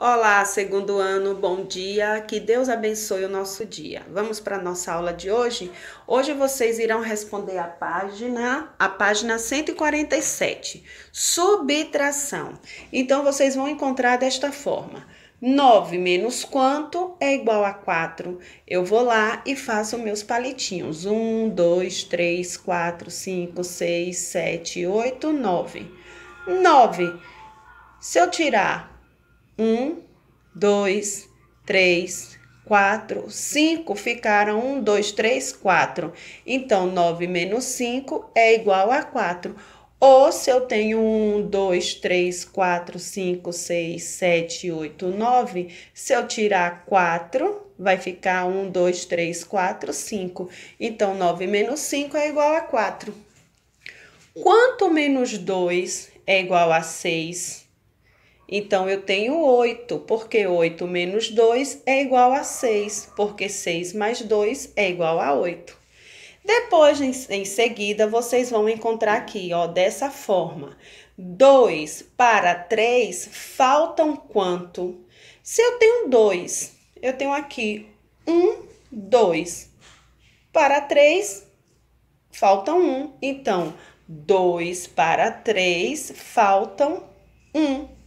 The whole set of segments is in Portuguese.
Olá, segundo ano, bom dia, que Deus abençoe o nosso dia. Vamos para a nossa aula de hoje? Hoje vocês irão responder a página 147, subtração. Então, vocês vão encontrar desta forma. 9 menos quanto é igual a 4? Eu vou lá e faço meus palitinhos. 1, 2, 3, 4, 5, 6, 7, 8, 9. 9. Se eu tirar 1, 2, 3, 4, 5, ficaram 1, 2, 3, 4. Então, 9 menos 5 é igual a 4. Ou se eu tenho 1, 2, 3, 4, 5, 6, 7, 8, 9, se eu tirar 4, vai ficar 1, 2, 3, 4, 5. Então, 9 menos 5 é igual a 4. Quanto menos 2 é igual a 6? Então, eu tenho 8, porque 8 menos 2 é igual a 6, porque 6 mais 2 é igual a 8. Depois, em seguida, vocês vão encontrar aqui, ó, dessa forma. 2 para 3, faltam quanto? Se eu tenho 2, eu tenho aqui 1, 2. Para 3, faltam 1. Então, 2 para 3, faltam 1.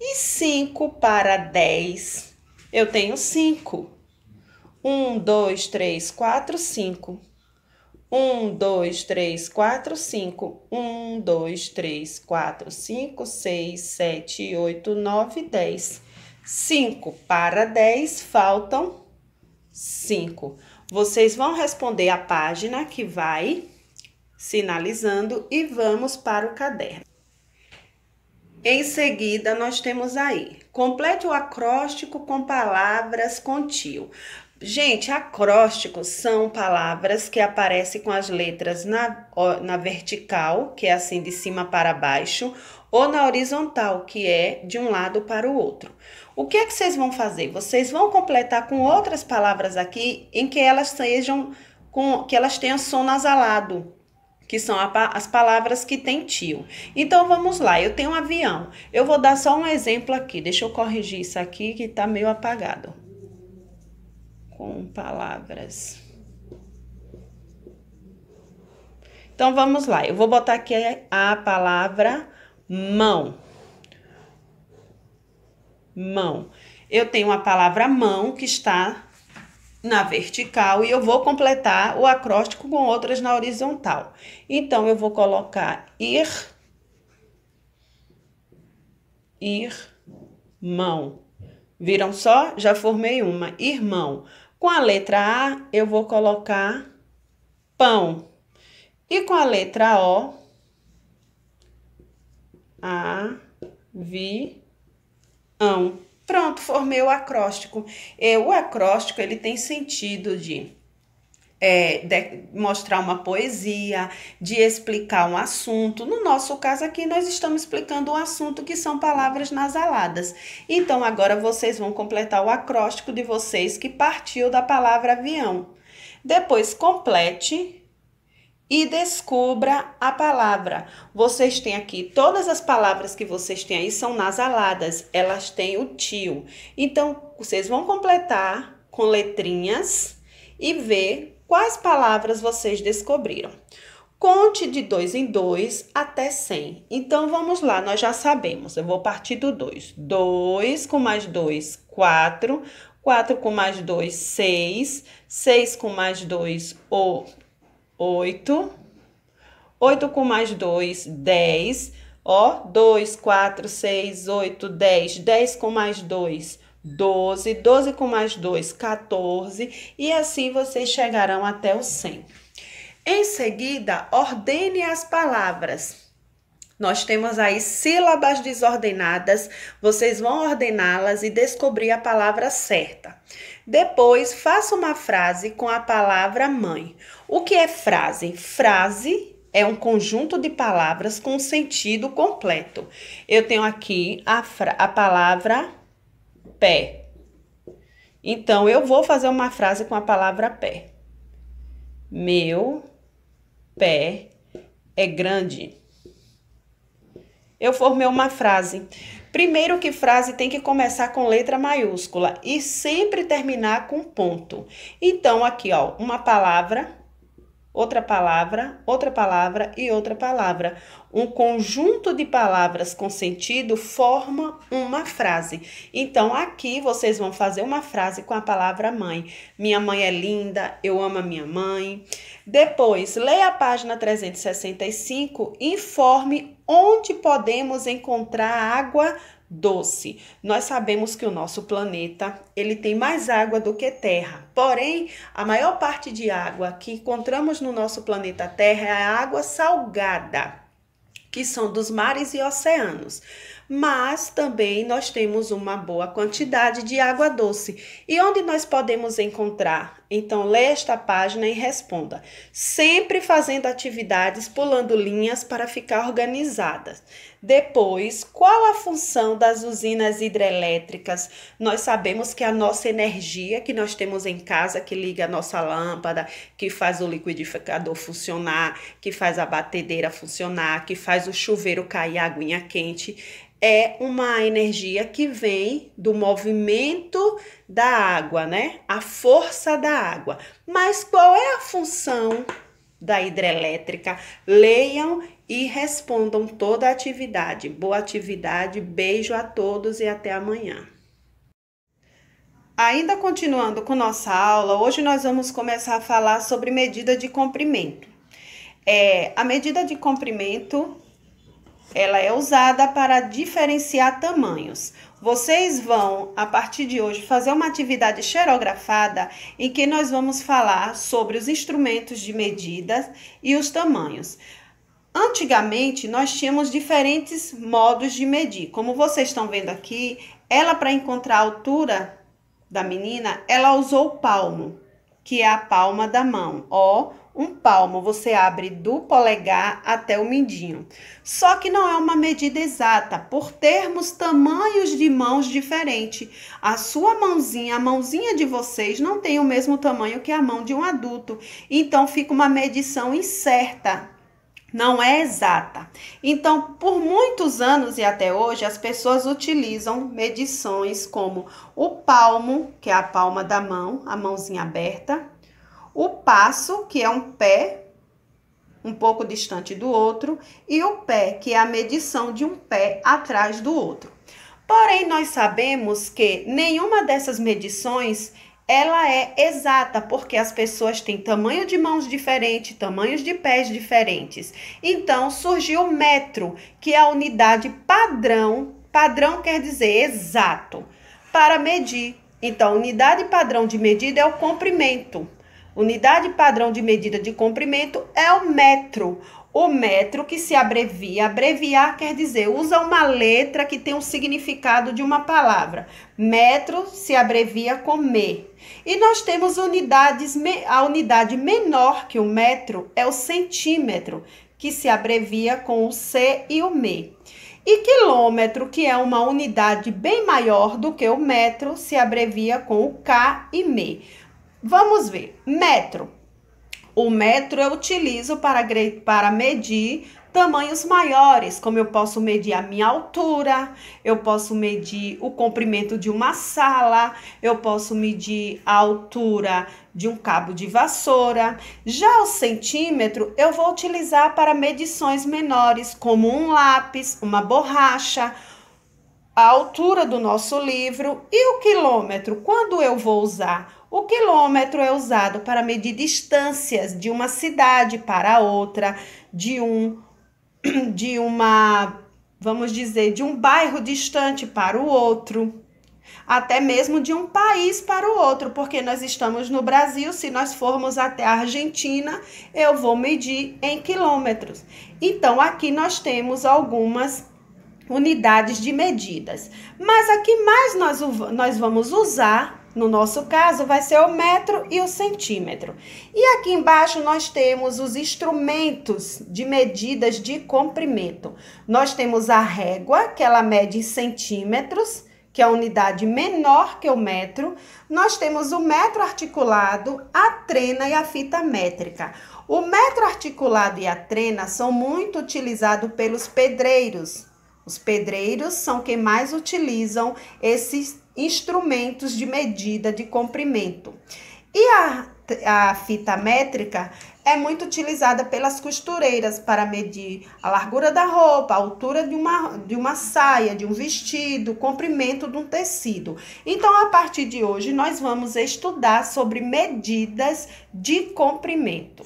E 5 para 10, eu tenho 5. 1, 2, 3, 4, 5. 1, 2, 3, 4, 5. 1, 2, 3, 4, 5, 6, 7, 8, 9, 10. 5 para 10, faltam 5. Vocês vão responder a página que vai sinalizando e vamos para o caderno. Em seguida, nós temos aí, complete o acróstico com palavras com tio. Gente, acrósticos são palavras que aparecem com as letras na vertical, que é assim de cima para baixo, ou na horizontal, que é de um lado para o outro. O que é que vocês vão fazer? Vocês vão completar com outras palavras aqui em que elas tenham som nasalado, que são as palavras que tem tio. Então, vamos lá. Eu tenho um avião. Eu vou dar só um exemplo aqui. Deixa eu corrigir isso aqui que tá meio apagado. Com palavras. Então, vamos lá. Eu vou botar aqui a palavra mão. Mão. Eu tenho a palavra mão que está na vertical e eu vou completar o acróstico com outras na horizontal. Então, eu vou colocar irmão. Viram só? Já formei uma. Irmão. Com a letra A, eu vou colocar pão. E com a letra O, avião. Pronto, formei o acróstico. O acróstico, ele tem sentido de mostrar uma poesia, de explicar um assunto. No nosso caso aqui, nós estamos explicando um assunto que são palavras nasaladas. Então, agora vocês vão completar o acróstico de vocês que partiu da palavra avião. Depois, complete e descubra a palavra. Vocês têm aqui, todas as palavras que vocês têm aí são nasaladas, elas têm o tio. Então, vocês vão completar com letrinhas e ver quais palavras vocês descobriram. Conte de 2 em 2 até 100. Então, vamos lá, nós já sabemos. Eu vou partir do 2. 2 com mais 2, 4. 4 com mais 2, 6. 6 com mais 2, 8. 8 com mais 2, 10. Ó, 2, 4, 6, 8, 10. 10 com mais 2, 12. 12 com mais 2, 14. E assim vocês chegarão até o 100. Em seguida, ordene as palavras. Nós temos aí sílabas desordenadas, vocês vão ordená-las e descobrir a palavra certa. Depois, faça uma frase com a palavra mãe. O que é frase? Frase é um conjunto de palavras com sentido completo. Eu tenho aqui a palavra pé. Então, eu vou fazer uma frase com a palavra pé. Meu pé é grande. Eu formei uma frase. Primeiro que frase tem que começar com letra maiúscula e sempre terminar com ponto. Então, aqui, ó, uma palavra, outra palavra, outra palavra e outra palavra. Um conjunto de palavras com sentido forma uma frase. Então, aqui vocês vão fazer uma frase com a palavra mãe. Minha mãe é linda, eu amo a minha mãe. Depois, leia a página 365 e informe onde podemos encontrar água doce. Nós sabemos que o nosso planeta, ele tem mais água do que terra. Porém, a maior parte de água que encontramos no nosso planeta Terra é a água salgada, que são dos mares e oceanos. Mas também nós temos uma boa quantidade de água doce. E onde nós podemos encontrar? Então, leia esta página e responda. Sempre fazendo atividades, pulando linhas para ficar organizadas. Depois, qual a função das usinas hidrelétricas? Nós sabemos que a nossa energia que nós temos em casa, que liga a nossa lâmpada, que faz o liquidificador funcionar, que faz a batedeira funcionar, que faz o chuveiro cair aguinha quente, é uma energia que vem do movimento da água, né? A força da água. Mas qual é a função da hidrelétrica? Leiam e respondam toda a atividade. Boa atividade, beijo a todos e até amanhã. Ainda continuando com nossa aula, hoje nós vamos começar a falar sobre medida de comprimento. A medida de comprimento, ela é usada para diferenciar tamanhos. Vocês vão, a partir de hoje, fazer uma atividade xerografada em que nós vamos falar sobre os instrumentos de medidas e os tamanhos. Antigamente, nós tínhamos diferentes modos de medir. Como vocês estão vendo aqui, ela, para encontrar a altura da menina, ela usou o palmo, que é a palma da mão. Ó, um palmo, você abre do polegar até o mindinho. Só que não é uma medida exata, por termos tamanhos de mãos diferentes. A sua mãozinha, a mãozinha de vocês não tem o mesmo tamanho que a mão de um adulto. Então, fica uma medição incerta. Não é exata. Então, por muitos anos e até hoje, as pessoas utilizam medições como o palmo, que é a palma da mão, a mãozinha aberta, o passo, que é um pé um pouco distante do outro, e o pé, que é a medição de um pé atrás do outro. Porém, nós sabemos que nenhuma dessas medições ela é exata, porque as pessoas têm tamanho de mãos diferentes, tamanhos de pés diferentes. Então, surgiu o metro, que é a unidade padrão. Padrão quer dizer exato, para medir. Então, unidade padrão de medida é o comprimento. Unidade padrão de medida de comprimento é o metro. O metro, que se abrevia, abreviar quer dizer, usa uma letra que tem um significado de uma palavra. Metro se abrevia com me. E nós temos unidades, a unidade menor que o metro é o centímetro, que se abrevia com o C e o me. E quilômetro, que é uma unidade bem maior do que o metro, se abrevia com o K e me. Vamos ver, metro. O metro eu utilizo para medir tamanhos maiores, como eu posso medir a minha altura, eu posso medir o comprimento de uma sala, eu posso medir a altura de um cabo de vassoura. Já o centímetro eu vou utilizar para medições menores, como um lápis, uma borracha, a altura do nosso livro. E o quilômetro, quando eu vou usar? O quilômetro é usado para medir distâncias de uma cidade para outra, de um bairro distante para o outro, até mesmo de um país para o outro, porque nós estamos no Brasil, se nós formos até a Argentina, eu vou medir em quilômetros. Então, aqui nós temos algumas unidades de medidas, mas a que mais nós vamos usar, no nosso caso, vai ser o metro e o centímetro. E aqui embaixo nós temos os instrumentos de medidas de comprimento. Nós temos a régua, que ela mede em centímetros, que é a unidade menor que o metro. Nós temos o metro articulado, a trena e a fita métrica. O metro articulado e a trena são muito utilizados pelos pedreiros, Os pedreiros são quem mais utilizam esses instrumentos de medida de comprimento. E a fita métrica é muito utilizada pelas costureiras para medir a largura da roupa, a altura de uma saia, de um vestido, o comprimento de um tecido. Então, a partir de hoje, nós vamos estudar sobre medidas de comprimento.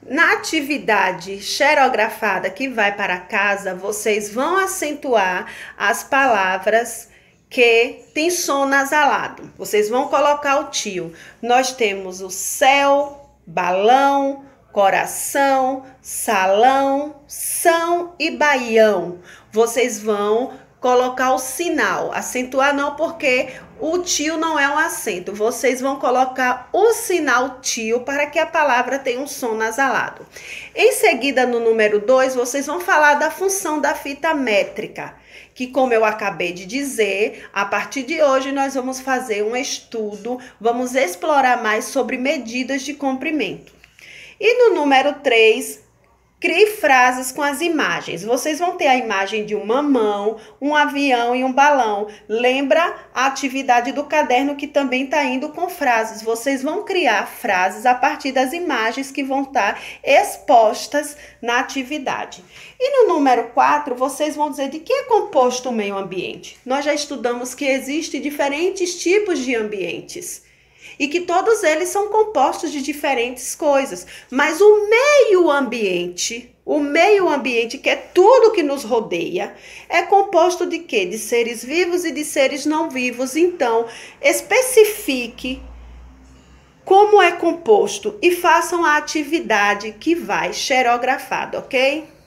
Na atividade xerografada que vai para casa, vocês vão acentuar as palavras que tem som nasalado. Vocês vão colocar o tio. Nós temos o céu, balão, coração, salão, são e baião. Vocês vão colocar o sinal. Acentuar não, porque o tio não é um acento. Vocês vão colocar o sinal tio para que a palavra tenha um som nasalado. Em seguida, no número 2, vocês vão falar da função da fita métrica, que, como eu acabei de dizer, a partir de hoje nós vamos fazer um estudo, vamos explorar mais sobre medidas de comprimento. E no número 3, crie frases com as imagens. Vocês vão ter a imagem de uma mão, um avião e um balão. Lembra a atividade do caderno que também está indo com frases. Vocês vão criar frases a partir das imagens que vão estar expostas na atividade. E no número 4, vocês vão dizer de que é composto o meio ambiente. Nós já estudamos que existem diferentes tipos de ambientes e que todos eles são compostos de diferentes coisas. Mas o meio ambiente, que é tudo que nos rodeia, é composto de quê? De seres vivos e de seres não vivos. Então, especifique como é composto e façam a atividade que vai xerografada, ok?